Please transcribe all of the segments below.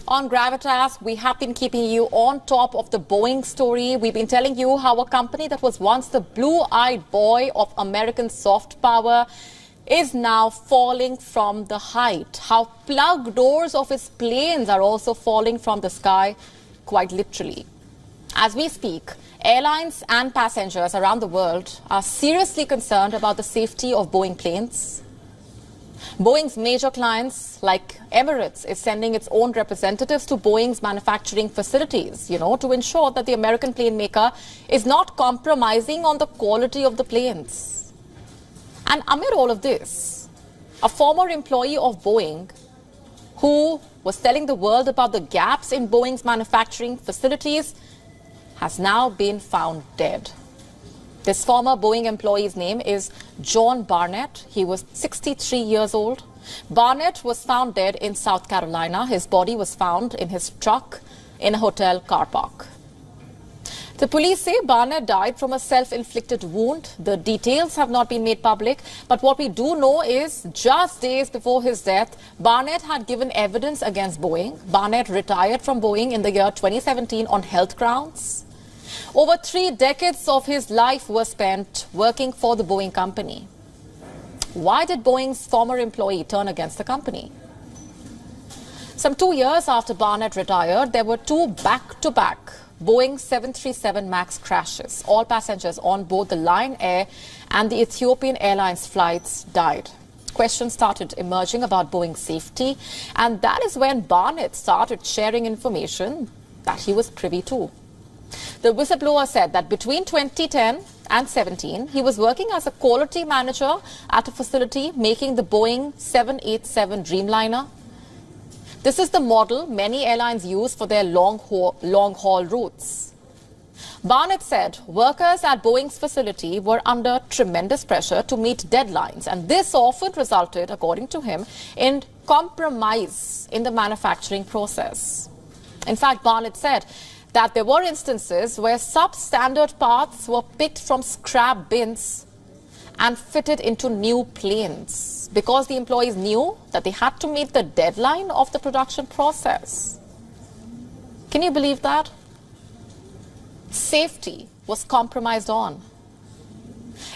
On Gravitas, we have been keeping you on top of the Boeing story. We've been telling you how a company that was once the blue-eyed boy of American soft power is now falling from the height. How plug doors of its planes are also falling from the sky, quite literally. As we speak, airlines and passengers around the world are seriously concerned about the safety of Boeing planes. Boeing's major clients, like Emirates, is sending its own representatives to Boeing's manufacturing facilities, to ensure that the American plane maker is not compromising on the quality of the planes. And amid all of this, a former employee of Boeing who was telling the world about the gaps in Boeing's manufacturing facilities has now been found dead. This former Boeing employee's name is John Barnett. He was 63 years old. Barnett was found dead in South Carolina. His body was found in his truck in a hotel car park. The police say Barnett died from a self-inflicted wound. The details have not been made public, but what we do know is just days before his death, Barnett had given evidence against Boeing. Barnett retired from Boeing in the year 2017 on health grounds. Over 3 decades of his life were spent working for the Boeing company. Why did Boeing's former employee turn against the company? Some 2 years after Barnett retired, there were 2 back-to-back Boeing 737 MAX crashes. All passengers on board the Lion Air and the Ethiopian Airlines flights died. Questions started emerging about Boeing's safety, and that is when Barnett started sharing information that he was privy to. The whistleblower said that between 2010 and 17, he was working as a quality manager at a facility making the Boeing 787 Dreamliner. This is the model many airlines use for their long-haul routes. Barnett said workers at Boeing's facility were under tremendous pressure to meet deadlines, and this often resulted, according to him, in compromise in the manufacturing process. In fact, Barnett said that there were instances where substandard parts were picked from scrap bins and fitted into new planes because the employees knew that they had to meet the deadline of the production process. Can you believe that? Safety was compromised on.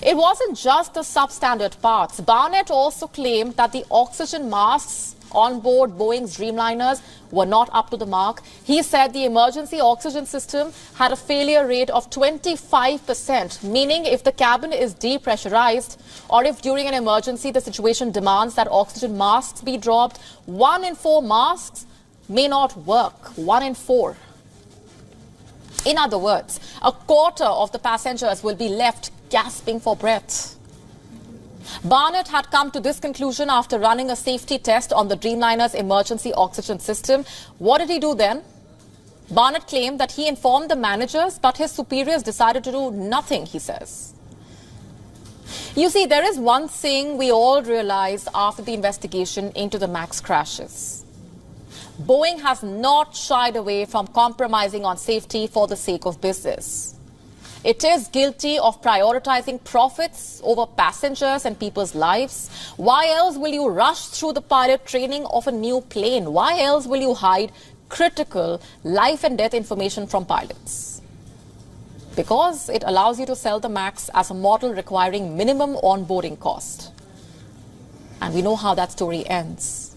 It wasn't just the substandard parts. Barnett also claimed that the oxygen masks on board Boeing's Dreamliners were not up to the mark. He said the emergency oxygen system had a failure rate of 25%, meaning if the cabin is depressurized or if during an emergency the situation demands that oxygen masks be dropped, 1 in 4 masks may not work. 1 in 4. In other words, a quarter of the passengers will be left gasping for breath. Barnett had come to this conclusion after running a safety test on the Dreamliner's emergency oxygen system. What did he do then? Barnett claimed that he informed the managers, but his superiors decided to do nothing, he says. You see, there is one thing we all realized after the investigation into the MAX crashes. Boeing has not shied away from compromising on safety for the sake of business. It is guilty of prioritizing profits over passengers and people's lives. Why else will you rush through the pilot training of a new plane? Why else will you hide critical life and death information from pilots? Because it allows you to sell the MAX as a model requiring minimum onboarding cost. And we know how that story ends.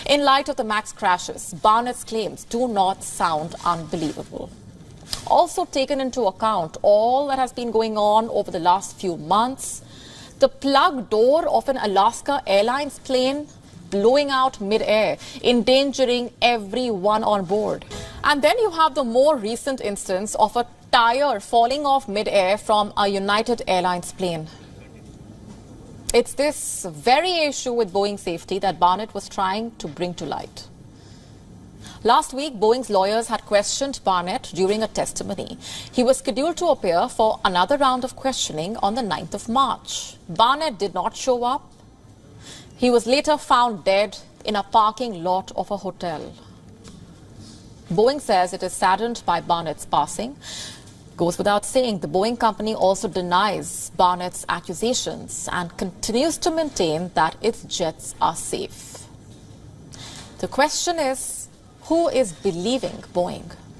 In light of the MAX crashes, Barnett's claims do not sound unbelievable. Also taken into account all that has been going on over the last few months, the plug door of an Alaska Airlines plane blowing out mid-air, endangering everyone on board. And then you have the more recent instance of a tire falling off mid-air from a United Airlines plane. It's this very issue with Boeing safety that Barnett was trying to bring to light. Last week, Boeing's lawyers had questioned Barnett during a testimony. He was scheduled to appear for another round of questioning on the 9th of March. Barnett did not show up. He was later found dead in a parking lot of a hotel. Boeing says it is saddened by Barnett's passing. Goes without saying, the Boeing company also denies Barnett's accusations and continues to maintain that its jets are safe. The question is, who is believing Boeing?